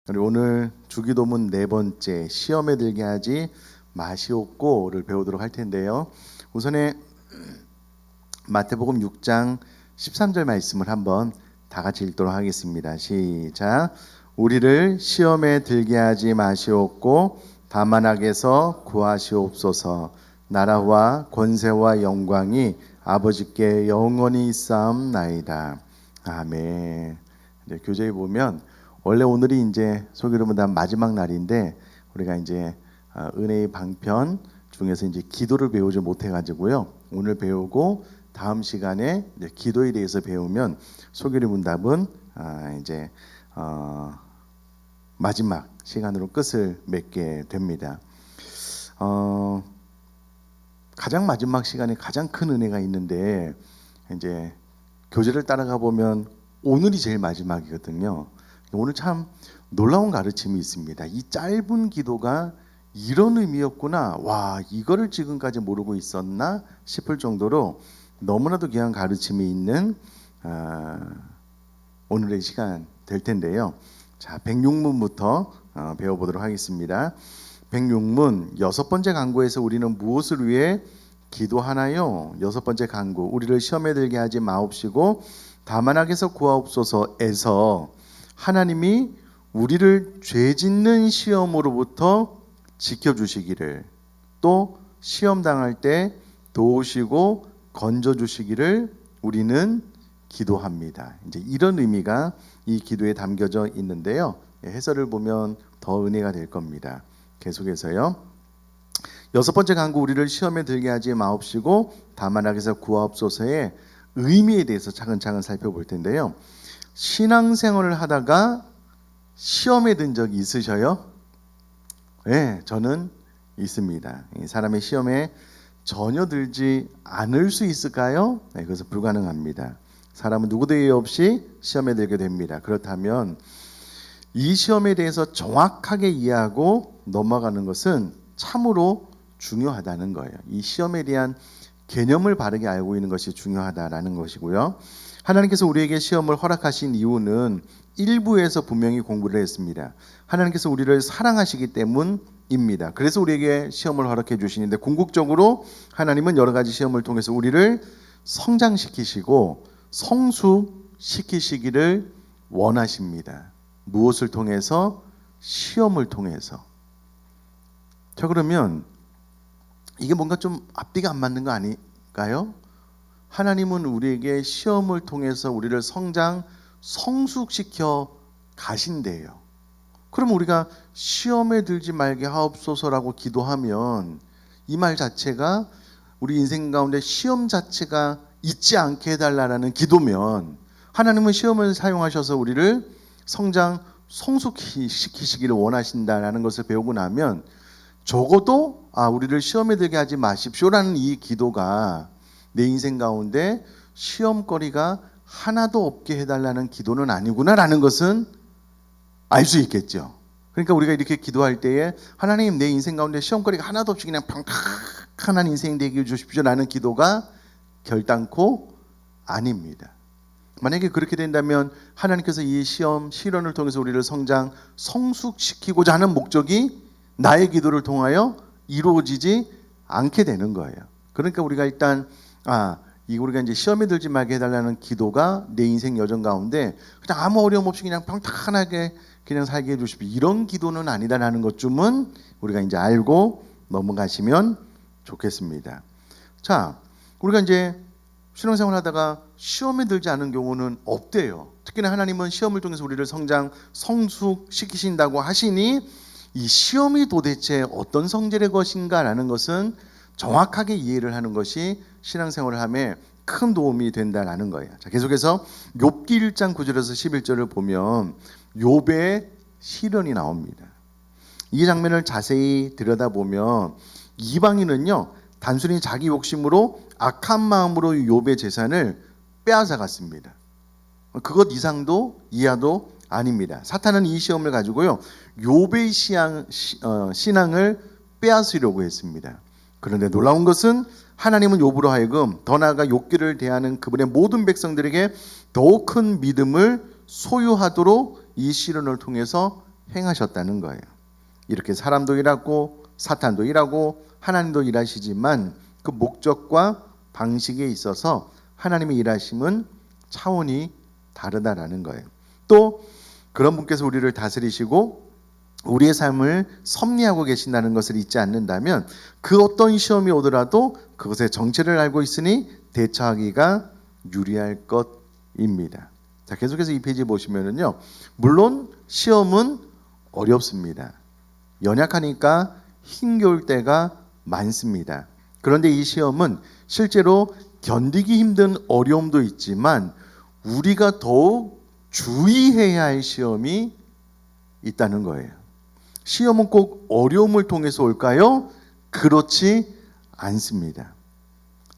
우리 오늘 주기도문 네 번째 시험에 들게 하지 마시옵고를 배우도록 할 텐데요. 우선에 마태복음 6장 13절 말씀을 한번 다 같이 읽도록 하겠습니다. 시작. 우리를 시험에 들게 하지 마시옵고 다만 악에서 구하시옵소서. 나라와 권세와 영광이 아버지께 영원히 있사옵나이다. 아멘. 네, 교재에 보면 원래 오늘이 이제 소개로보다 마지막 날인데 우리가 이제 은혜의 방편 중에서 이제 기도를 배우지 못해가지고요. 오늘 배우고 다음 시간에 이제 기도에 대해서 배우면 소개리 문답은 이제 마지막 시간으로 끝을 맺게 됩니다. 가장 마지막 시간에 가장 큰 은혜가 있는데 이제 교재를 따라가 보면 오늘이 제일 마지막이거든요. 오늘 참 놀라운 가르침이 있습니다. 이 짧은 기도가 이런 의미였구나. 와, 이거를 지금까지 모르고 있었나 싶을 정도로 너무나도 귀한 가르침이 있는 오늘의 시간 될 텐데요. 자, 106문부터 배워보도록 하겠습니다. 106문 여섯 번째 강구에서 우리는 무엇을 위해 기도하나요? 여섯 번째 강구, 우리를 시험에 들게 하지 마옵시고 다만 악에서 구하옵소서에서 하나님이 우리를 죄 짓는 시험으로부터 지켜주시기를, 또 시험 당할 때 도우시고 건져주시기를 우리는 기도합니다. 이제 이런 의미가 이 기도에 담겨져 있는데요. 해설을 보면 더 은혜가 될 겁니다. 계속해서요. 여섯 번째 강구, 우리를 시험에 들게 하지 마옵시고 다만 악에서 구하옵소서의 의미에 대해서 차근차근 살펴볼 텐데요. 신앙생활을 하다가 시험에 든 적이 있으셔요? 네, 저는 있습니다. 사람의 시험에 전혀 들지 않을 수 있을까요? 네, 그것은 불가능합니다. 사람은 누구도 예외 없이 시험에 들게 됩니다. 그렇다면 이 시험에 대해서 정확하게 이해하고 넘어가는 것은 참으로 중요하다는 거예요. 이 시험에 대한 개념을 바르게 알고 있는 것이 중요하다라는 것이고요. 하나님께서 우리에게 시험을 허락하신 이유는 일부에서 분명히 공부를 했습니다. 하나님께서 우리를 사랑하시기 때문입니다. 그래서 우리에게 시험을 허락해 주시는데, 궁극적으로 하나님은 여러 가지 시험을 통해서 우리를 성장시키시고 성숙시키시기를 원하십니다. 무엇을 통해서? 시험을 통해서. 자, 그러면 이게 뭔가 좀 앞뒤가 안 맞는 거 아닐까요? 하나님은 우리에게 시험을 통해서 우리를 성숙시켜 가신대요. 그럼 우리가 시험에 들지 말게 하옵소서라고 기도하면 이 말 자체가 우리 인생 가운데 시험 자체가 있지 않게 해달라는 기도면, 하나님은 시험을 사용하셔서 우리를 성숙시키시기를 원하신다라는 것을 배우고 나면 적어도 우리를 시험에 들게 하지 마십시오라는 이 기도가 내 인생 가운데 시험거리가 하나도 없게 해달라는 기도는 아니구나라는 것은 알 수 있겠죠. 그러니까 우리가 이렇게 기도할 때에 하나님, 내 인생 가운데 시험거리가 하나도 없이 그냥 평탄한 인생 되게 해주십시오라는 기도가 결단코 아닙니다. 만약에 그렇게 된다면 하나님께서 이 시련을 통해서 우리를 성숙시키고자 하는 목적이 나의 기도를 통하여 이루어지지 않게 되는 거예요. 그러니까 우리가 일단 우리가 이제 시험에 들지 말게 해달라는 기도가 내 인생 여정 가운데 그냥 아무 어려움 없이 그냥 평탄하게 그냥 살게 해주십시오, 이런 기도는 아니다라는 것쯤은 우리가 이제 알고 넘어가시면 좋겠습니다. 자, 우리가 이제 신앙생활 하다가 시험에 들지 않은 경우는 없대요. 특히나 하나님은 시험을 통해서 우리를 성숙시키신다고 하시니 이 시험이 도대체 어떤 성질의 것인가라는 것은 정확하게 이해를 하는 것이 신앙생활을 함에 큰 도움이 된다라는 거예요. 자, 계속해서 욥기 1장 9절에서 11절을 보면 욥의 시련이 나옵니다. 이 장면을 자세히 들여다보면 이방인은요, 단순히 자기 욕심으로 악한 마음으로 욥의 재산을 빼앗아갔습니다. 그것 이상도 이하도 아닙니다. 사탄은 이 시험을 가지고요, 욥의 신앙을 빼앗으려고 했습니다. 그런데 놀라운 것은 하나님은 욥으로 하여금 더 나아가 욥기를 대하는 그분의 모든 백성들에게 더욱 큰 믿음을 소유하도록 이 시련을 통해서 행하셨다는 거예요. 이렇게 사람도 일하고 사탄도 일하고 하나님도 일하시지만 그 목적과 방식에 있어서 하나님의 일하심은 차원이 다르다라는 거예요. 또 그런 분께서 우리를 다스리시고 우리의 삶을 섭리하고 계신다는 것을 잊지 않는다면 그 어떤 시험이 오더라도 그것의 정체를 알고 있으니 대처하기가 유리할 것입니다. 자, 계속해서 이 페이지 보시면은요, 물론 시험은 어렵습니다. 연약하니까 힘겨울 때가 많습니다. 그런데 이 시험은 실제로 견디기 힘든 어려움도 있지만 우리가 더욱 주의해야 할 시험이 있다는 거예요. 시험은 꼭 어려움을 통해서 올까요? 그렇지 않습니다.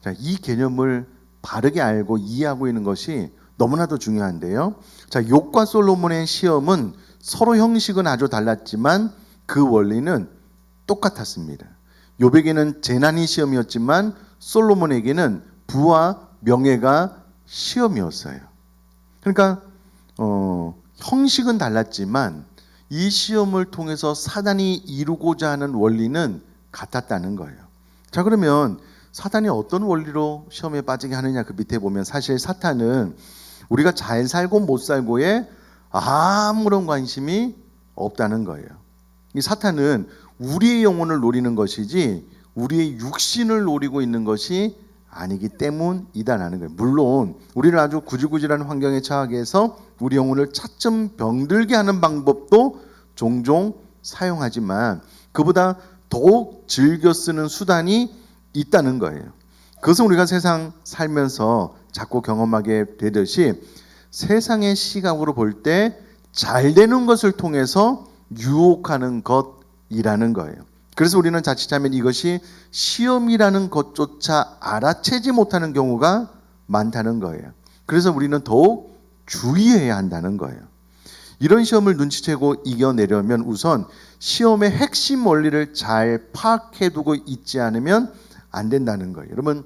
자, 이 개념을 바르게 알고 이해하고 있는 것이 너무나도 중요한데요. 자, 욥과 솔로몬의 시험은 서로 형식은 아주 달랐지만 그 원리는 똑같았습니다. 욥에게는 재난이 시험이었지만 솔로몬에게는 부와 명예가 시험이었어요. 그러니까 형식은 달랐지만 이 시험을 통해서 사단이 이루고자 하는 원리는 같았다는 거예요. 자, 그러면 사단이 어떤 원리로 시험에 빠지게 하느냐, 그 밑에 보면 사실 사탄은 우리가 잘 살고 못 살고에 아무런 관심이 없다는 거예요. 이 사탄은 우리의 영혼을 노리는 것이지 우리의 육신을 노리고 있는 것이 아니기 때문이다라는 거예요. 물론 우리를 아주 구질구질한 환경에 처하게 해서 우리 영혼을 차츰 병들게 하는 방법도 종종 사용하지만 그보다 더욱 즐겨 쓰는 수단이 있다는 거예요. 그것은 우리가 세상 살면서 자꾸 경험하게 되듯이 세상의 시각으로 볼 때 잘 되는 것을 통해서 유혹하는 것이라는 거예요. 그래서 우리는 자칫하면 이것이 시험이라는 것조차 알아채지 못하는 경우가 많다는 거예요. 그래서 우리는 더욱 주의해야 한다는 거예요. 이런 시험을 눈치채고 이겨내려면 우선 시험의 핵심 원리를 잘 파악해두고 있지 않으면 안 된다는 거예요. 여러분,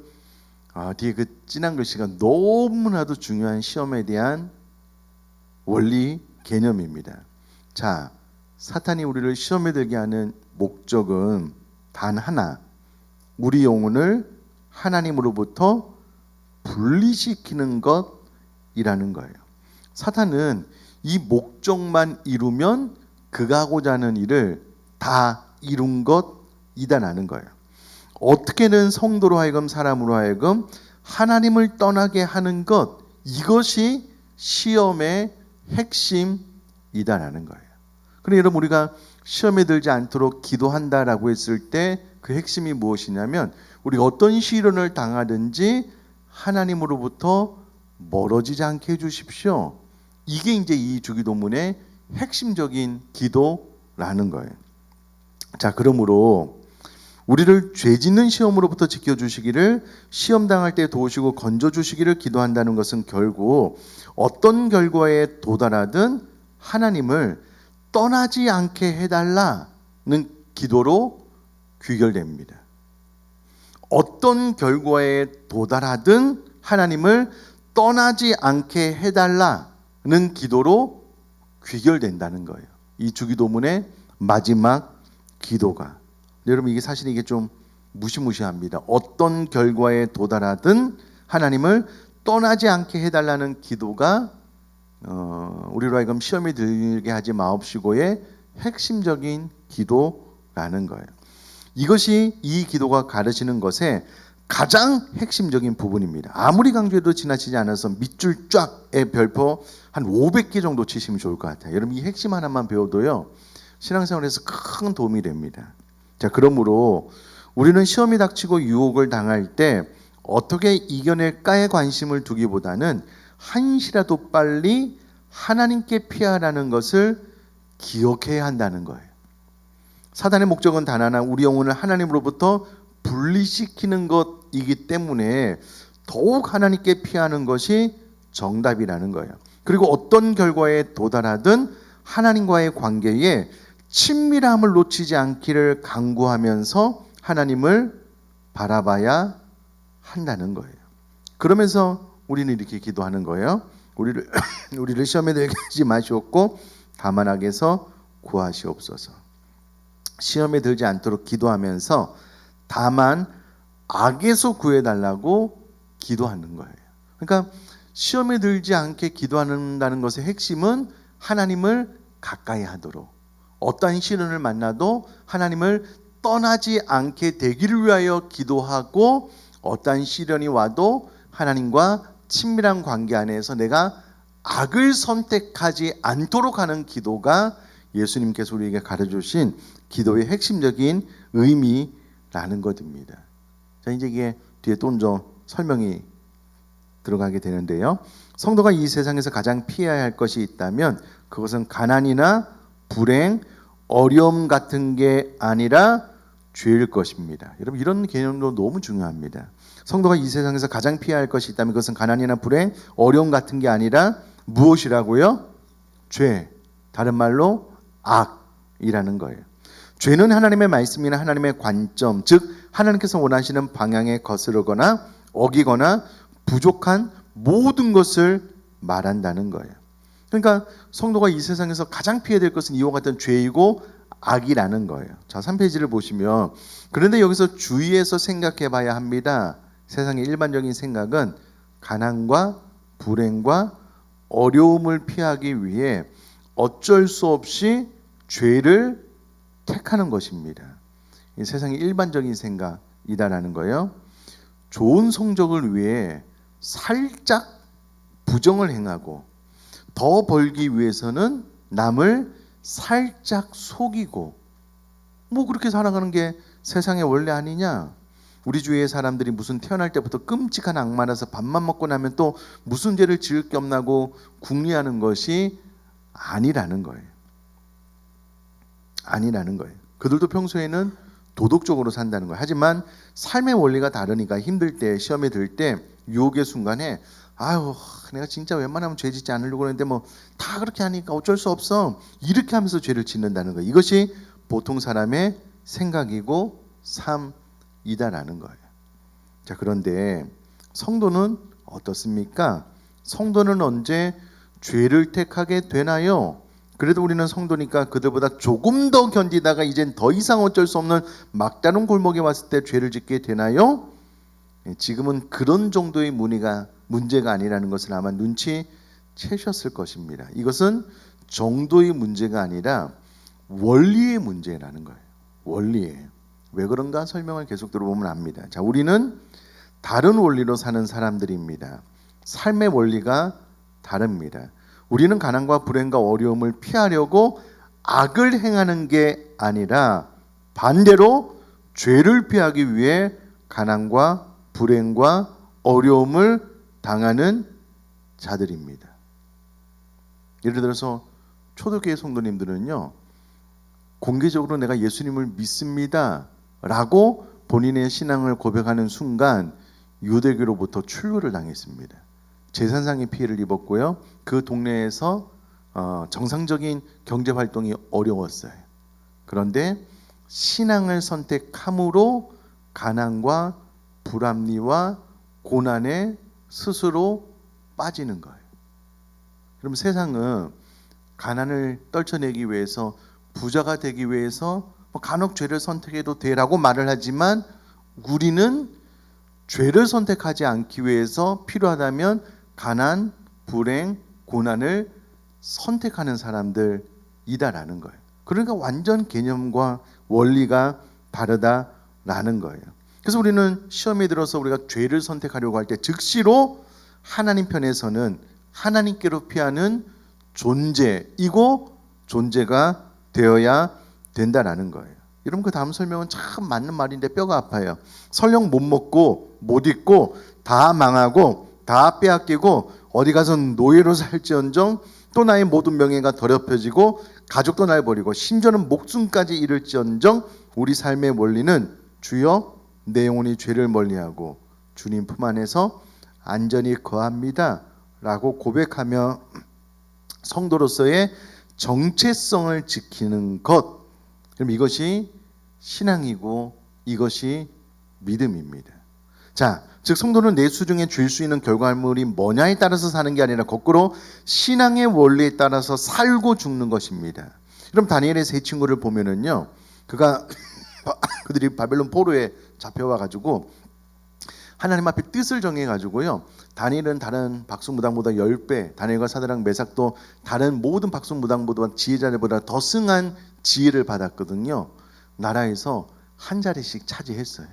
뒤에 그 진한 글씨가 너무나도 중요한 시험에 대한 원리 개념입니다. 자, 사탄이 우리를 시험에 들게 하는 목적은 단 하나, 우리 영혼을 하나님으로부터 분리시키는 것이라는 거예요. 사탄은 이 목적만 이루면 그가 하고자 하는 일을 다 이룬 것이다라는 거예요. 어떻게든 성도로 하여금 사람으로 하여금 하나님을 떠나게 하는 것, 이것이 시험의 핵심이다라는 거예요. 그런데 여러분, 우리가 시험에 들지 않도록 기도한다라고 했을 때 그 핵심이 무엇이냐면 우리가 어떤 시련을 당하든지 하나님으로부터 멀어지지 않게 해주십시오. 이게 이제 이 주기도문의 핵심적인 기도라는 거예요. 자, 그러므로 우리를 죄 짓는 시험으로부터 지켜주시기를, 시험 당할 때 도우시고 건져주시기를 기도한다는 것은 결국 어떤 결과에 도달하든 하나님을 떠나지 않게 해달라는 기도로 귀결됩니다. 어떤 결과에 도달하든 하나님을 떠나지 않게 해달라는 기도로 귀결된다는 거예요. 이 주기도문의 마지막 기도가. 여러분, 이게 사실 이게 좀 무시무시합니다. 어떤 결과에 도달하든 하나님을 떠나지 않게 해달라는 기도가 우리로 하여금 시험에 들게 하지 마옵시고의 핵심적인 기도라는 거예요. 이것이 이 기도가 가르치는 것의 가장 핵심적인 부분입니다. 아무리 강조해도 지나치지 않아서 밑줄 쫙의 별표 한 500개 정도 치시면 좋을 것 같아요. 여러분, 이 핵심 하나만 배워도요, 신앙생활에서 큰 도움이 됩니다. 자, 그러므로 우리는 시험이 닥치고 유혹을 당할 때 어떻게 이겨낼까에 관심을 두기보다는 한시라도 빨리 하나님께 피하라는 것을 기억해야 한다는 거예요. 사단의 목적은 단 하나, 우리 영혼을 하나님으로부터 분리시키는 것이기 때문에 더욱 하나님께 피하는 것이 정답이라는 거예요. 그리고 어떤 결과에 도달하든 하나님과의 관계에 친밀함을 놓치지 않기를 간구하면서 하나님을 바라봐야 한다는 거예요. 그러면서 우리는 이렇게 기도하는 거예요. 우리를 시험에 들게 하지 마시옵고 다만 악에서 구하시옵소서. 시험에 들지 않도록 기도하면서 다만 악에서 구해달라고 기도하는 거예요. 그러니까 시험에 들지 않게 기도한다는 것의 핵심은 하나님을 가까이 하도록, 어떠한 시련을 만나도 하나님을 떠나지 않게 되기를 위하여 기도하고, 어떠한 시련이 와도 하나님과 친밀한 관계 안에서 내가 악을 선택하지 않도록 하는 기도가 예수님께서 우리에게 가르쳐주신 기도의 핵심적인 의미라는 것입니다. 자, 이제 이게 뒤에 또 좀 설명이 들어가게 되는데요. 성도가 이 세상에서 가장 피해야 할 것이 있다면 그것은 가난이나 불행, 어려움 같은 게 아니라 죄일 것입니다. 여러분, 이런 개념도 너무 중요합니다. 성도가 이 세상에서 가장 피해야 할 것이 있다면 그것은 가난이나 불행, 어려움 같은 게 아니라 무엇이라고요? 죄, 다른 말로 악이라는 거예요. 죄는 하나님의 말씀이나 하나님의 관점, 즉 하나님께서 원하시는 방향에 거스르거나 어기거나 부족한 모든 것을 말한다는 거예요. 그러니까 성도가 이 세상에서 가장 피해야 될 것은 이와 같은 죄이고 악이라는 거예요. 자, 3페이지를 보시면, 그런데 여기서 주의해서 생각해 봐야 합니다. 세상의 일반적인 생각은 가난과 불행과 어려움을 피하기 위해 어쩔 수 없이 죄를 택하는 것입니다. 이 세상의 일반적인 생각이다라는 거예요. 좋은 성적을 위해 살짝 부정을 행하고 더 벌기 위해서는 남을 살짝 속이고, 뭐 그렇게 살아가는 게 세상의 원래 아니냐? 우리 주위의 사람들이 무슨 태어날 때부터 끔찍한 악마라서 밥만 먹고 나면 또 무슨 죄를 지을 게 없나고 궁리하는 것이 아니라는 거예요. 아니라는 거예요. 그들도 평소에는 도덕적으로 산다는 거예요. 하지만 삶의 원리가 다르니까 힘들 때, 시험에 들 때, 유혹의 순간에 아유, 내가 진짜 웬만하면 죄 짓지 않으려고 하는데 뭐 다 그렇게 하니까 어쩔 수 없어, 이렇게 하면서 죄를 짓는다는 거예요. 이것이 보통 사람의 생각이고 삶이다라는 거예요. 자, 그런데 성도는 어떻습니까? 성도는 언제 죄를 택하게 되나요? 그래도 우리는 성도니까 그들보다 조금 더 견디다가 이젠 더 이상 어쩔 수 없는 막다른 골목에 왔을 때 죄를 짓게 되나요? 지금은 그런 정도의 문제가 아니라는 것을 아마 눈치채셨을 것입니다. 이것은 정도의 문제가 아니라 원리의 문제라는 거예요. 원리예요. 왜 그런가 설명을 계속 들어보면 압니다. 자, 우리는 다른 원리로 사는 사람들입니다. 삶의 원리가 다릅니다. 우리는 가난과 불행과 어려움을 피하려고 악을 행하는 게 아니라 반대로 죄를 피하기 위해 가난과 불행과 어려움을 당하는 자들입니다. 예를 들어서 초대교회 성도님들은요, 공개적으로 내가 예수님을 믿습니다 라고 본인의 신앙을 고백하는 순간 유대교로부터 출교를 당했습니다. 재산상의 피해를 입었고요. 그 동네에서 정상적인 경제활동이 어려웠어요. 그런데 신앙을 선택함으로 가난과 불합리와 고난에 스스로 빠지는 거예요. 그럼 세상은 가난을 떨쳐내기 위해서, 부자가 되기 위해서 간혹 죄를 선택해도 되라고 말을 하지만 우리는 죄를 선택하지 않기 위해서 필요하다면 가난, 불행, 고난을 선택하는 사람들이다라는 거예요. 그러니까 완전 개념과 원리가 다르다라는 거예요. 그래서 우리는 시험에 들어서 우리가 죄를 선택하려고 할 때 즉시로 하나님 편에서는 하나님께로 피하는 존재이고 존재가 되어야 된다라는 거예요. 여러분, 그 다음 설명은 참 맞는 말인데 뼈가 아파요. 설령 못 먹고 못 입고 다 망하고 다 빼앗기고 어디 가서 노예로 살지언정 또 나의 모든 명예가 더럽혀지고 가족도 날 버리고 심지어는 목숨까지 잃을지언정 우리 삶의 원리는 주여 내 영혼이 죄를 멀리하고 주님 품 안에서 안전히 거합니다 라고 고백하며 성도로서의 정체성을 지키는 것, 그럼 이것이 신앙이고 이것이 믿음입니다. 자, 즉 성도는 내수 중에 줄 수 있는 결과물이 뭐냐에 따라서 사는 게 아니라 거꾸로 신앙의 원리에 따라서 살고 죽는 것입니다. 그럼 다니엘의 세 친구를 보면은요, 그들이 바벨론 포로에 잡혀와 가지고 하나님 앞에 뜻을 정해 가지고요, 다니엘은 다른 박수무당보다 10배, 다니엘과 사드락 메삭도 다른 모든 박수무당보다 지혜자들보다 더 승한 지혜를 받았거든요. 나라에서 한 자리씩 차지했어요.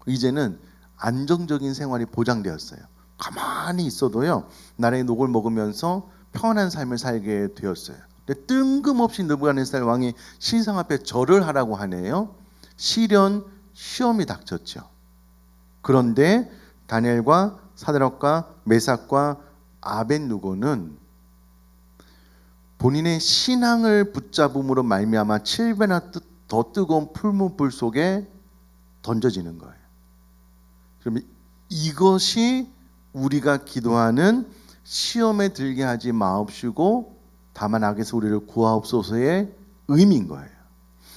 이제는 안정적인 생활이 보장되었어요. 가만히 있어도요, 나라의 녹을 먹으면서 평안한 삶을 살게 되었어요. 근데 뜬금없이 느부갓네살 왕이 신상 앞에 절을 하라고 하네요. 시험이 닥쳤죠. 그런데 다니엘과 사드락과 메삭과 아벳느고는 본인의 신앙을 붙잡음으로 말미암아 7배나 더 뜨거운 풀무불 속에 던져지는 거예요. 그러면 이것이 우리가 기도하는 시험에 들게 하지 마옵시고 다만 악에서 우리를 구하옵소서의 의미인 거예요.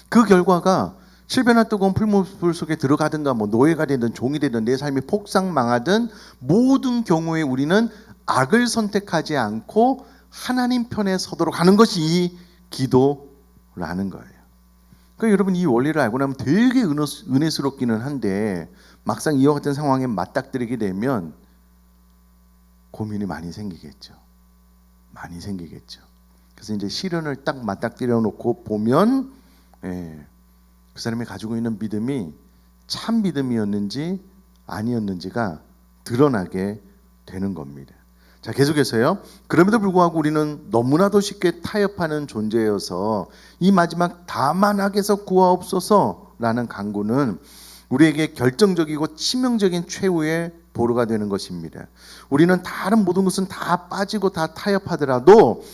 그 결과가 7배나 뜨거운 풀무불 속에 들어가든가 노예가 되든 종이 되든 내 삶이 폭삭 망하든 모든 경우에 우리는 악을 선택하지 않고 하나님 편에 서도록 하는 것이 이 기도라는 거예요. 그러니까 여러분, 이 원리를 알고 나면 되게 은혜스럽기는 한데 막상 이와 같은 상황에 맞닥뜨리게 되면 고민이 많이 생기겠죠. 그래서 이제 시련을 딱 맞닥뜨려 놓고 보면 그 사람이 가지고 있는 믿음이 참 믿음이었는지 아니었는지가 드러나게 되는 겁니다. 자, 계속해서요. 그럼에도 불구하고 우리는 너무나도 쉽게 타협하는 존재여서 이 마지막 다만 악에서 구하옵소서라는 간구는 우리에게 결정적이고 치명적인 최후의 보루가 되는 것입니다. 우리는 다른 모든 것은 다 빠지고 다 타협하더라도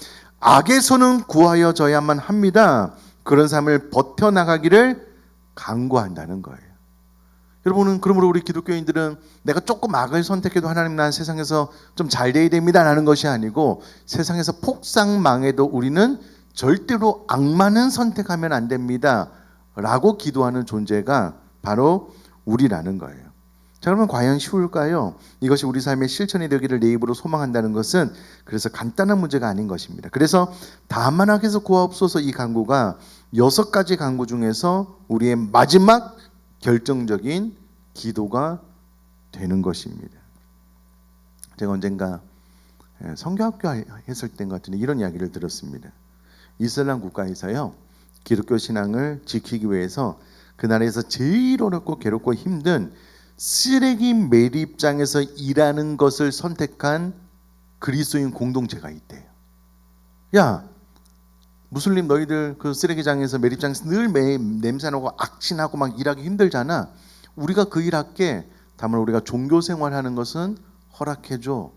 악에서는 구하여져야만 합니다. 그런 삶을 버텨나가기를 간구한다는 거예요. 여러분은 그러므로 우리 기독교인들은 내가 조금 악을 선택해도 하나님, 난 세상에서 좀 잘 돼야 됩니다 라는 것이 아니고, 세상에서 폭삭 망해도 우리는 절대로 악만은 선택하면 안 됩니다 라고 기도하는 존재가 바로 우리라는 거예요. 자, 그러면 과연 쉬울까요? 이것이 우리 삶의 실천이 되기를 내 입으로 소망한다는 것은 그래서 간단한 문제가 아닌 것입니다. 그래서 다만 악에서 구하옵소서 이 간구가 6가지 간구 중에서 우리의 마지막 결정적인 기도가 되는 것입니다. 제가 언젠가 성교학교 했을 때 같은데 이런 이야기를 들었습니다. 이슬람 국가에서요, 기독교 신앙을 지키기 위해서 그 나라에서 제일 어렵고 괴롭고 힘든 쓰레기 매립장에서 일하는 것을 선택한 그리스도인 공동체가 있대요. 야, 무슬림 너희들 그 쓰레기장에서 매립장에서 늘 냄새나고 악취나고 막 일하기 힘들잖아. 우리가 그 일할게. 다만 우리가 종교 생활하는 것은 허락해줘.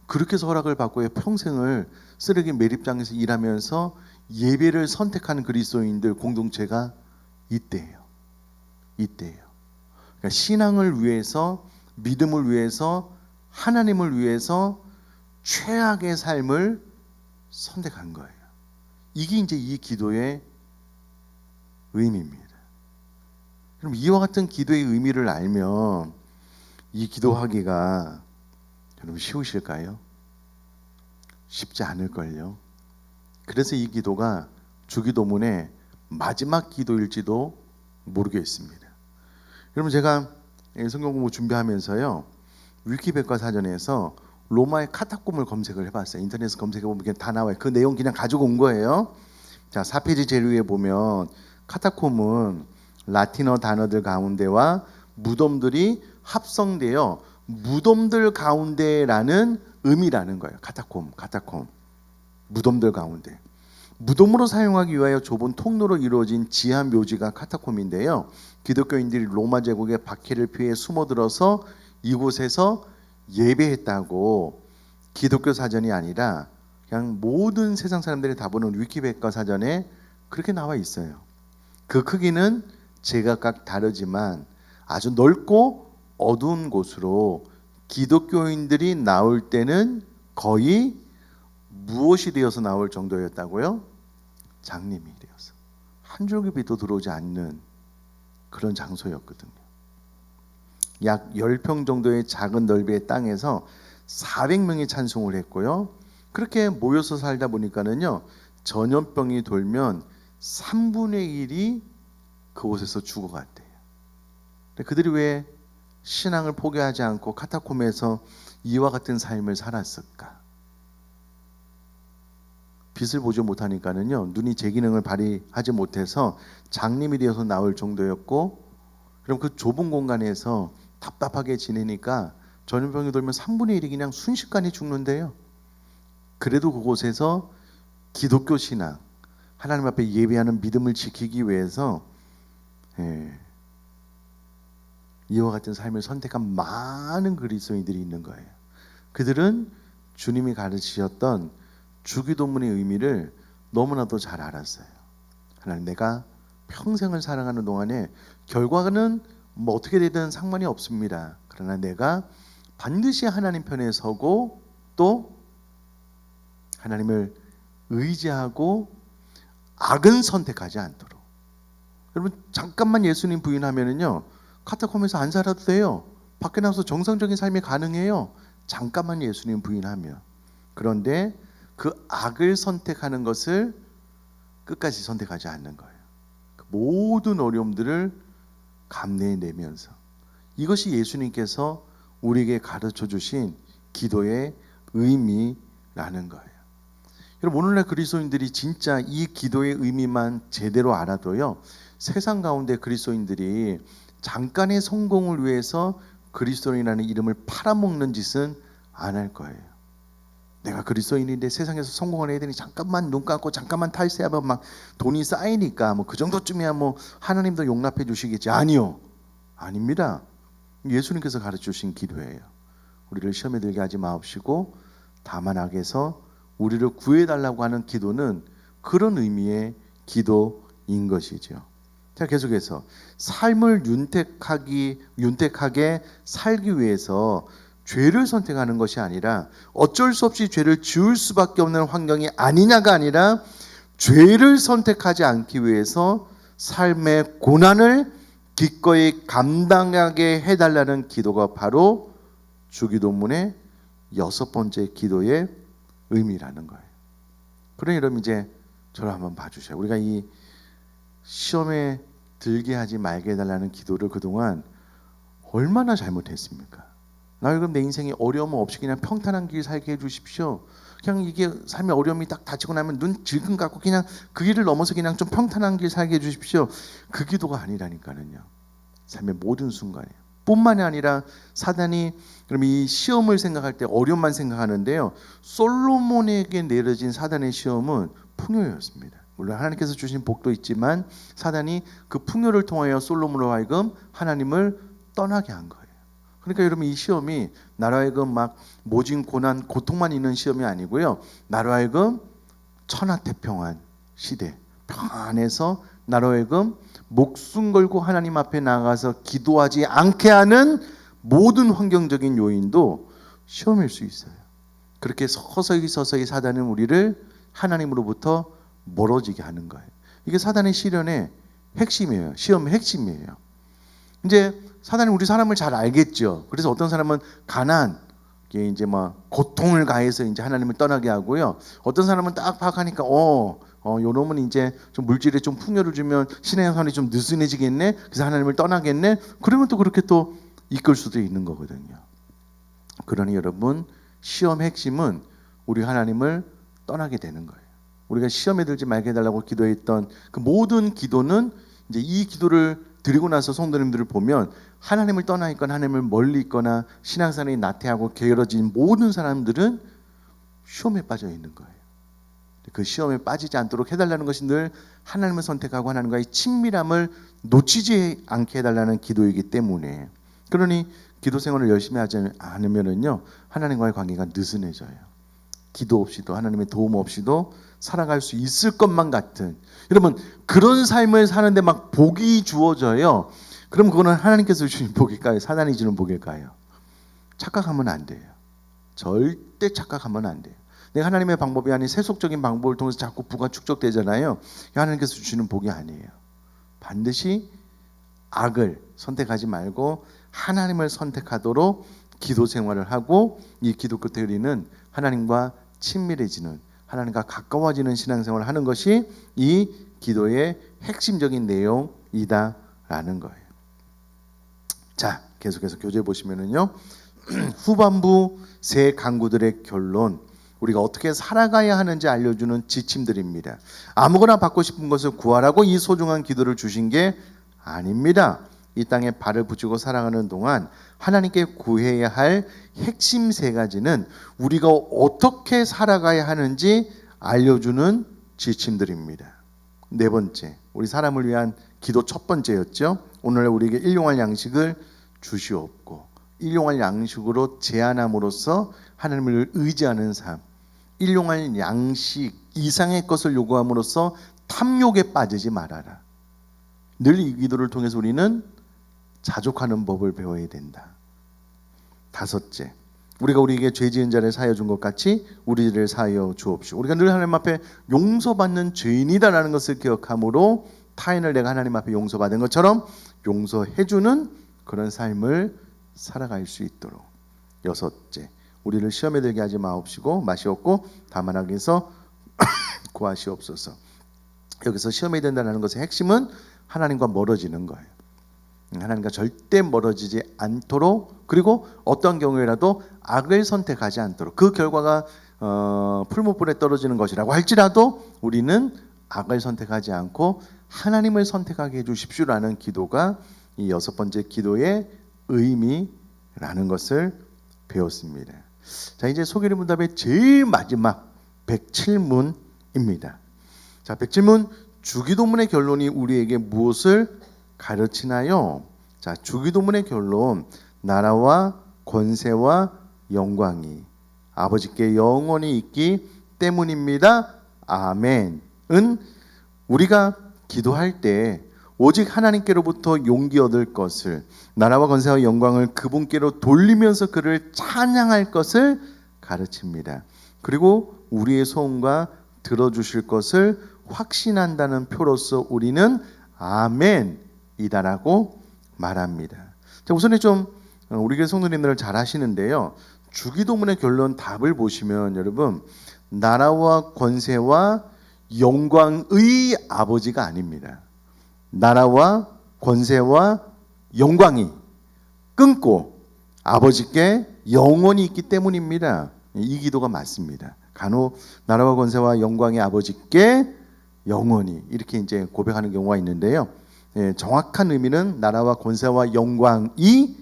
그렇게 해서 허락을 받고 평생을 쓰레기 매립장에서 일하면서 예배를 선택하는 그리스도인들 공동체가 있대요. 그러니까 신앙을 위해서, 믿음을 위해서, 하나님을 위해서 최악의 삶을 선택한 거예요. 이게 이제 이 기도의 의미입니다. 그럼 이와 같은 기도의 의미를 알면 이 기도하기가 여러분 쉬우실까요? 쉽지 않을걸요. 그래서 이 기도가 주기도문의 마지막 기도일지도 모르겠습니다. 여러분, 제가 성경 공부 준비하면서요, 위키백과사전에서 로마의 카타콤을 검색을 해봤어요. 인터넷에서 검색해보면 그냥 다 나와요. 그 내용 그냥 가지고 온 거예요. 자, 4페이지 제일 위에 보면 카타콤은 라틴어 단어들 가운데와 무덤들이 합성되어 무덤들 가운데라는 의미라는 거예요. 카타콤. 무덤들 가운데. 무덤으로 사용하기 위하여 좁은 통로로 이루어진 지하 묘지가 카타콤인데요. 기독교인들이 로마 제국의 박해를 피해 숨어들어서 이곳에서 예배했다고 기독교 사전이 아니라 그냥 모든 세상 사람들이 다 보는 위키백과 사전에 그렇게 나와 있어요. 그 크기는 제각각 다르지만 아주 넓고 어두운 곳으로 기독교인들이 나올 때는 거의 무엇이 되어서 나올 정도였다고요? 장님이 되어서 한 줄기 빛도 들어오지 않는 그런 장소였거든요. 약 10평 정도의 작은 넓이의 땅에서 400명이 찬송을 했고요. 그렇게 모여서 살다 보니까는요, 전염병이 돌면 3분의 1이 그곳에서 죽어갔대요. 그들이 왜 신앙을 포기하지 않고 카타콤에서 이와 같은 삶을 살았을까? 빛을 보지 못하니까는요, 눈이 제 기능을 발휘하지 못해서 장님이 되어서 나올 정도였고, 그럼 그 좁은 공간에서 답답하게 지내니까 전염병이 돌면 3분의 1이 그냥 순식간에 죽는데요. 그래도 그곳에서 기독교 신앙, 하나님 앞에 예배하는 믿음을 지키기 위해서 이와 같은 삶을 선택한 많은 그리스도인들이 있는 거예요. 그들은 주님이 가르치셨던 주기도문의 의미를 너무나도 잘 알았어요. 하나님, 내가 평생을 살아가는 동안에 결과는 뭐 어떻게 되든 상관이 없습니다. 그러나 내가 반드시 하나님 편에 서고 또 하나님을 의지하고 악은 선택하지 않도록. 여러분, 잠깐만 예수님 부인하면은요, 카타콤에서 안 살아도 돼요. 밖에 나와서 정상적인 삶이 가능해요. 잠깐만 예수님 부인하면. 그런데 그 악을 선택하는 것을 끝까지 선택하지 않는 거예요. 그 모든 어려움들을 감내내면서. 이것이 예수님께서 우리에게 가르쳐 주신 기도의 의미라는 거예요. 여러분, 오늘날 그리스도인들이 진짜 이 기도의 의미만 제대로 알아도요, 세상 가운데 그리스도인들이 잠깐의 성공을 위해서 그리스도인이라는 이름을 팔아먹는 짓은 안 할 거예요. 내가 그리스도인인데 세상에서 성공을 해야 되니 잠깐만 눈 감고 잠깐만 탈세하면 막 돈이 쌓이니까 뭐 그 정도쯤이야 뭐 하나님도 용납해 주시겠지. 아니요, 아닙니다. 예수님께서 가르쳐 주신 기도예요. 우리를 시험에 들게 하지 마옵시고 다만 악에서 우리를 구해달라고 하는 기도는 그런 의미의 기도인 것이죠. 자, 계속해서 삶을 윤택하게 살기 위해서 죄를 선택하는 것이 아니라 어쩔 수 없이 죄를 지을 수밖에 없는 환경이 아니냐가 아니라 죄를 선택하지 않기 위해서 삶의 고난을 기꺼이 감당하게 해달라는 기도가 바로 주기도문의 6번째 기도의 의미라는 거예요. 그러니 여러분, 이제 저를 한번 봐주세요. 우리가 이 시험에 들게 하지 말게 해달라는 기도를 그동안 얼마나 잘못했습니까? 나 그럼 내 인생에 어려움 없이 그냥 평탄한 길 살게 해주십시오. 그냥 이게 삶의 어려움이 딱 닥치고 나면 눈 질끈 감고 그냥 그 길을 넘어서 그냥 좀 평탄한 길 살게 해주십시오. 그 기도가 아니라니까는요. 삶의 모든 순간에 뿐만이 아니라 사단이 그럼 이 시험을 생각할 때 어려움만 생각하는데요, 솔로몬에게 내려진 사단의 시험은 풍요였습니다. 물론 하나님께서 주신 복도 있지만 사단이 그 풍요를 통하여 솔로몬으로 하여금 하나님을 떠나게 한 거예요. 그러니까 여러분, 이 시험이 나로 하여금 막 모진 고난 고통만 있는 시험이 아니고요, 나로 하여금 천하태평한 시대 평안에서 나로 하여금 목숨 걸고 하나님 앞에 나가서 기도하지 않게 하는 모든 환경적인 요인도 시험일 수 있어요. 그렇게 서서히 사단은 우리를 하나님으로부터 멀어지게 하는 거예요. 이게 사단의 시련의 핵심이에요. 시험의 핵심이에요. 이제 사단이 우리 사람을 잘 알겠죠. 그래서 어떤 사람은 가난, 이제 막 고통을 가해서 이제 하나님을 떠나게 하고요. 어떤 사람은 딱 파악하니까 요 놈은 이제 좀 물질에 좀 풍요를 주면 신앙생활이 좀 느슨해지겠네. 그래서 하나님을 떠나겠네. 그러면 또 그렇게 또 이끌 수도 있는 거거든요. 그러니 여러분, 시험 핵심은 우리 하나님을 떠나게 되는 거예요. 우리가 시험에 들지 말게 해달라고 기도했던 그 모든 기도는 이제 이 기도를 드리고 나서 성도님들을 보면 하나님을 떠나 있거나 하나님을 멀리 있거나 신앙생활이 나태하고 게으러진 모든 사람들은 시험에 빠져 있는 거예요. 그 시험에 빠지지 않도록 해달라는 것이 늘 하나님을 선택하고 하나님과의 친밀함을 놓치지 않게 해달라는 기도이기 때문에, 그러니 기도 생활을 열심히 하지 않으면은요, 하나님과의 관계가 느슨해져요. 기도 없이도 하나님의 도움 없이도 살아갈 수 있을 것만 같은, 여러분, 그런 삶을 사는데 막 복이 주어져요. 그럼 그거는 하나님께서 주신 복일까요? 사단이 주는 복일까요? 착각하면 안 돼요. 절대 착각하면 안 돼요. 내가 하나님의 방법이 아닌 세속적인 방법을 통해서 자꾸 부가 축적되잖아요. 하나님께서 주시는 복이 아니에요. 반드시 악을 선택하지 말고 하나님을 선택하도록 기도 생활을 하고, 이 기도 끝에 우리는 하나님과 친밀해지는, 하나님과 가까워지는 신앙생활을 하는 것이 이 기도의 핵심적인 내용이다라는 거예요. 자, 계속해서 교재 보시면은요. 후반부 세 강구들의 결론, 우리가 어떻게 살아가야 하는지 알려주는 지침들입니다. 아무거나 받고 싶은 것을 구하라고 이 소중한 기도를 주신 게 아닙니다. 이 땅에 발을 붙이고 살아가는 동안 하나님께 구해야 할 핵심 세 가지는 우리가 어떻게 살아가야 하는지 알려주는 지침들입니다. 네 번째, 우리 사람을 위한 기도 첫 번째였죠. 오늘 우리에게 일용할 양식을 주시옵고, 일용할 양식으로 제한함으로써 하나님을 의지하는 삶, 일용할 양식 이상의 것을 요구함으로써 탐욕에 빠지지 말아라. 늘 이 기도를 통해서 우리는 자족하는 법을 배워야 된다. 다섯째, 우리가 우리에게 죄 지은 자를 사하여 준 것 같이 우리를 사하여 주옵시오. 우리가 늘 하나님 앞에 용서받는 죄인이다라는 것을 기억함으로 타인을 내가 하나님 앞에 용서받은 것처럼 용서해주는 그런 삶을 살아갈 수 있도록. 여섯째, 우리를 시험에 들게 하지 마시옵고 다만 악에서 구하시옵소서. 여기서 시험에 든다는 것의 핵심은 하나님과 멀어지는 거예요. 하나님과 절대 멀어지지 않도록, 그리고 어떤 경우에라도 악을 선택하지 않도록, 그 결과가 풀무불에 떨어지는 것이라고 할지라도 우리는 악을 선택하지 않고 하나님을 선택하게 해주십시오라는 기도가 이 여섯 번째 기도의 의미라는 것을 배웠습니다. 자, 이제 소개의 문답의 제일 마지막 107문입니다. 자, 107문 주기도문의 결론이 우리에게 무엇을 가르치나요? 자, 주기도문의 결론, 나라와 권세와 영광이 아버지께 영원히 있기 때문입니다. 아멘은 우리가 기도할 때 오직 하나님께로부터 용기 얻을 것을, 나라와 권세와 영광을 그분께로 돌리면서 그를 찬양할 것을 가르칩니다. 그리고 우리의 소원과 들어주실 것을 확신한다는 표로서 우리는 아멘이다라고 말합니다. 자, 우선에 좀 우리 교회 성도님들 잘 하시는데요. 주기도문의 결론 답을 보시면 여러분, 나라와 권세와 영광의 아버지가 아닙니다. 나라와 권세와 영광이 끊고 아버지께 영원히 있기 때문입니다. 이 기도가 맞습니다. 간혹 나라와 권세와 영광의 아버지께 영원히 이렇게 이제 고백하는 경우가 있는데요. 정확한 의미는 나라와 권세와 영광이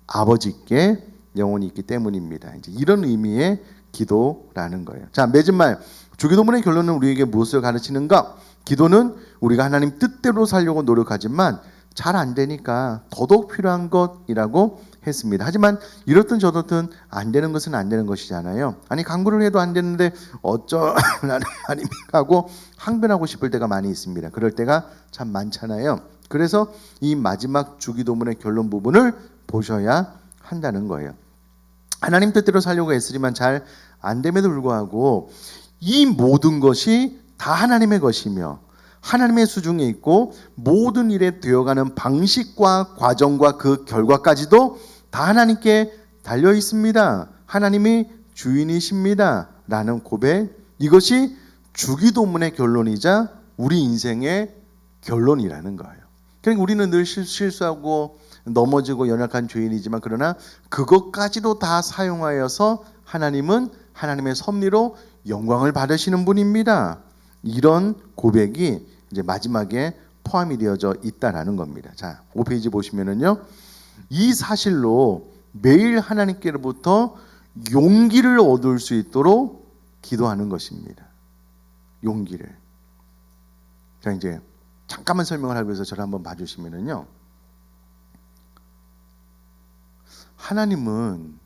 아버지께 영원히 있기 때문입니다. 이제 이런 의미의 기도라는 거예요. 자, 맺은 말, 주기도문의 결론은 우리에게 무엇을 가르치는가? 기도는 우리가 하나님 뜻대로 살려고 노력하지만 잘 안 되니까 더더욱 필요한 것이라고 했습니다. 하지만 이렇든 저렇든 안 되는 것은 안 되는 것이잖아요. 아니, 간구를 해도 안 되는데 어쩌라는 말입니까 하고 항변하고 싶을 때가 많이 있습니다. 그럴 때가 참 많잖아요. 그래서 이 마지막 주기도문의 결론 부분을 보셔야 한다는 거예요. 하나님 뜻대로 살려고 애쓰지만 잘 안 됨에도 불구하고 이 모든 것이 다 하나님의 것이며 하나님의 수중에 있고 모든 일에 되어가는 방식과 과정과 그 결과까지도 다 하나님께 달려 있습니다. 하나님이 주인이십니다 라는 고백, 이것이 주기도문의 결론이자 우리 인생의 결론이라는 거예요. 그러니까 우리는 늘 실수하고 넘어지고 연약한 죄인이지만 그러나 그것까지도 다 사용하여서 하나님은 하나님의 섭리로 영광을 받으시는 분입니다. 이런 고백이 이제 마지막에 포함이 되어져 있다라는 겁니다. 자, 5페이지 보시면은요, 이 사실로 매일 하나님께로부터 용기를 얻을 수 있도록 기도하는 것입니다. 용기를. 자, 이제 잠깐만 설명을 하기 위해서 저를 한번 봐주시면은요, 하나님은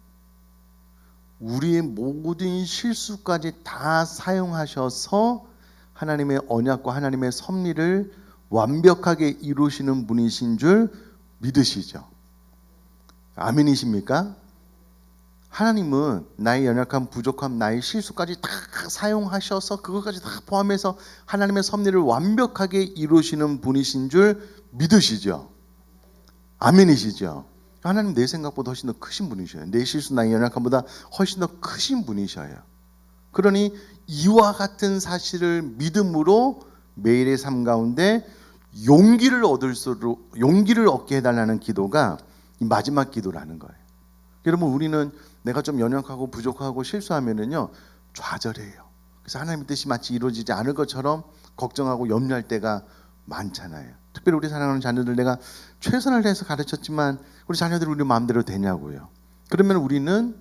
우리의 모든 실수까지 다 사용하셔서 하나님의 언약과 하나님의 섭리를 완벽하게 이루시는 분이신 줄 믿으시죠? 아멘이십니까? 하나님은 나의 연약함, 부족함, 나의 실수까지 다 사용하셔서 그것까지 다 포함해서 하나님의 섭리를 완벽하게 이루시는 분이신 줄 믿으시죠? 아멘이시죠? 하나님 내 생각보다 훨씬 더 크신 분이셔요. 내 실수, 나의 연약함보다 훨씬 더 크신 분이셔요. 그러니 이와 같은 사실을 믿음으로 매일의 삶 가운데 용기를 얻게 해달라는 기도가 이 마지막 기도라는 거예요. 여러분, 우리는 내가 좀 연약하고 부족하고 실수하면은요 좌절해요. 그래서 하나님의 뜻이 마치 이루어지지 않을 것처럼 걱정하고 염려할 때가 많잖아요. 특별히 우리 사랑하는 자녀들, 내가 최선을 다해서 가르쳤지만 우리 자녀들이 우리 마음대로 되냐고요. 그러면 우리는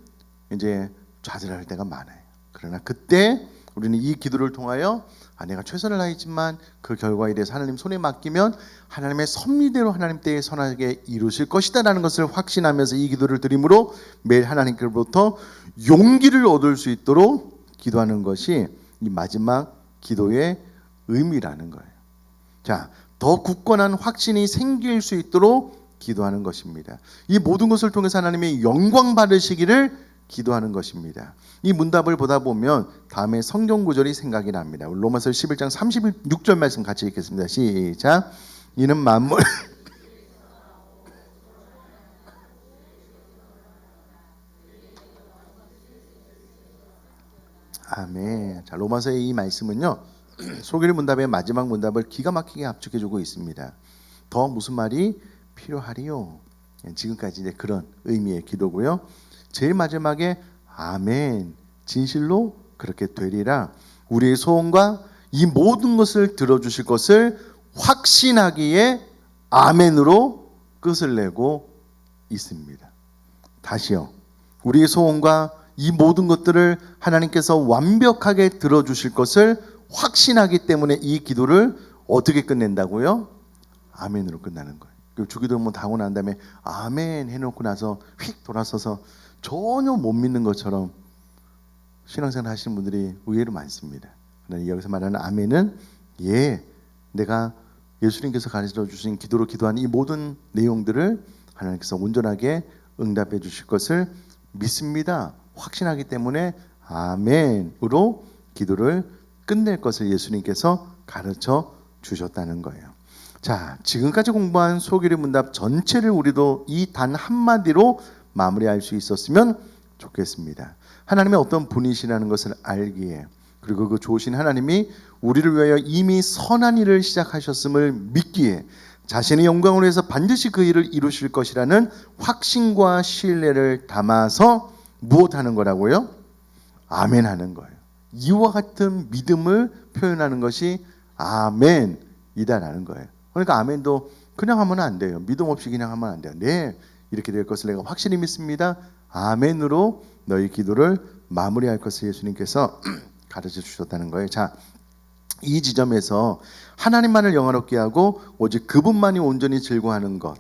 이제 좌절할 때가 많아요. 그러나 그때 우리는 이 기도를 통하여 내가 최선을 다했지만 그 결과에 대해서 하나님 손에 맡기면 하나님의 섭리대로 하나님 때에 선하게 이루실 것이다 라는 것을 확신하면서 이 기도를 드림으로 매일 하나님께로부터 용기를 얻을 수 있도록 기도하는 것이 이 마지막 기도의 의미라는 거예요. 자, 더 굳건한 확신이 생길 수 있도록 기도하는 것입니다. 이 모든 것을 통해서 하나님의 영광 받으시기를 기도하는 것입니다. 이 문답을 보다 보면 다음에 성경 구절이 생각이 납니다. 로마서 11장 36절 말씀 같이 읽겠습니다. 시작. 이는 만물 아멘. 자, 로마서의 이 말씀은요 소개의 문답의 마지막 문답을 기가 막히게 압축해주고 있습니다. 더 무슨 말이 필요하리요? 지금까지 이제 그런 의미의 기도고요. 제일 마지막에 아멘, 진실로 그렇게 되리라. 우리의 소원과 이 모든 것을 들어주실 것을 확신하기에 아멘으로 끝을 내고 있습니다. 다시요. 우리의 소원과 이 모든 것들을 하나님께서 완벽하게 들어주실 것을 확신하기 때문에 이 기도를 어떻게 끝낸다고요? 아멘으로 끝나는 거예요. 주기도 한번 다 하고 난 다음에 아멘 해놓고 나서 휙 돌아서서 전혀 못 믿는 것처럼 신앙생활 하시는 분들이 의외로 많습니다. 그러나 여기서 말하는 아멘은 내가 예수님께서 가르쳐 주신 기도로 기도하는 이 모든 내용들을 하나님께서 온전하게 응답해 주실 것을 믿습니다. 확신하기 때문에 아멘으로 기도를 끝낼 것을 예수님께서 가르쳐 주셨다는 거예요. 자, 지금까지 공부한 소개의 문답 전체를 우리도 이 단 한마디로 마무리할 수 있었으면 좋겠습니다. 하나님의 어떤 분이시라는 것을 알기에, 그리고 그 좋으신 하나님이 우리를 위하여 이미 선한 일을 시작하셨음을 믿기에, 자신의 영광을 위해서 반드시 그 일을 이루실 것이라는 확신과 신뢰를 담아서 무엇하는 거라고요? 아멘하는 거예요. 이와 같은 믿음을 표현하는 것이 아멘이다라는 거예요. 그러니까 아멘도 그냥 하면 안 돼요. 믿음 없이 그냥 하면 안 돼요. 네, 이렇게 될 것을 내가 확실히 믿습니다. 아멘으로 너희 기도를 마무리할 것을 예수님께서 가르쳐 주셨다는 거예요. 자, 이 지점에서 하나님만을 영화롭게 하고 오직 그분만이 온전히 즐거워하는 것,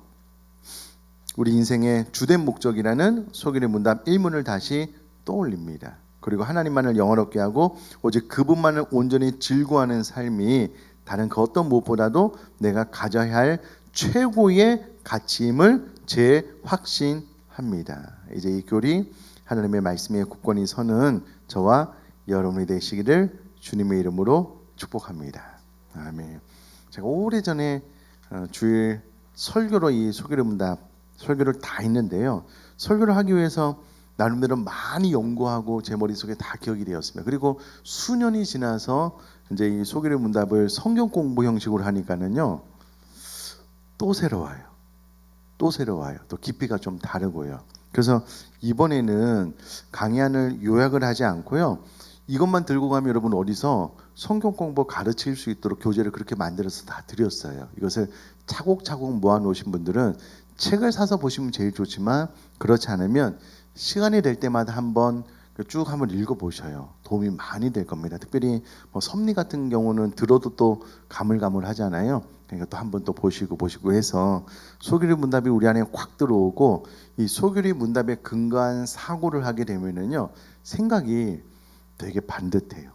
우리 인생의 주된 목적이라는 소개의 문답 1문을 다시 떠올립니다. 그리고 하나님만을 영화롭게 하고 오직 그분만을 온전히 즐거워하는 삶이 다른 그 어떤 무엇보다도 내가 가져야 할 최고의 가치임을 재확신합니다. 이제 이 교리 하나님의 말씀에 굳건히 서는 저와 여러분이 되시기를 주님의 이름으로 축복합니다. 아멘. 제가 오래전에 주일 설교로 이 소개의 문답 설교를 다 했는데요. 설교를 하기 위해서 나름대로 많이 연구하고 제 머릿속에 다 기억이 되었습니다. 그리고 수년이 지나서 이제 이 소개의 문답을 성경 공부 형식으로 하니까는요. 또 새로워요. 또 깊이가 좀 다르고요. 그래서 이번에는 강의안을 요약을 하지 않고요. 이것만 들고 가면 여러분 어디서 성경 공부 가르칠 수 있도록 교재를 그렇게 만들어서 다 드렸어요. 이것을 차곡차곡 모아놓으신 분들은 책을 사서 보시면 제일 좋지만 그렇지 않으면 시간이 될 때마다 한번 쭉 한번 읽어보셔요. 도움이 많이 될 겁니다. 특별히 뭐 섭리 같은 경우는 들어도 또 가물가물하잖아요. 그러니까 또 한번 또 보시고 해서 소규리 문답이 우리 안에 확 들어오고 이 소규리 문답에 근거한 사고를 하게 되면은요 생각이 되게 반듯해요.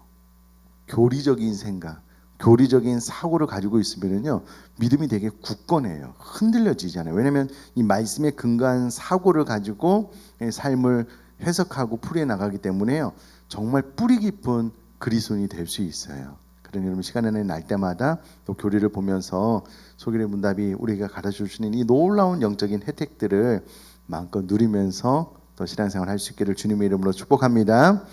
교리적인 생각, 교리적인 사고를 가지고 있으면은요 믿음이 되게 굳건해요. 흔들려지잖아요. 왜냐하면 이 말씀에 근거한 사고를 가지고 삶을 해석하고 풀이해 나가기 때문에요 정말 뿌리 깊은 그리스도인이 될 수 있어요. 그러니 여러분 시간이 날 때마다 또 교리를 보면서 소개의 문답이 우리가 가르쳐 주시는 이 놀라운 영적인 혜택들을 마음껏 누리면서 또 신앙생활 할 수 있기를 주님의 이름으로 축복합니다.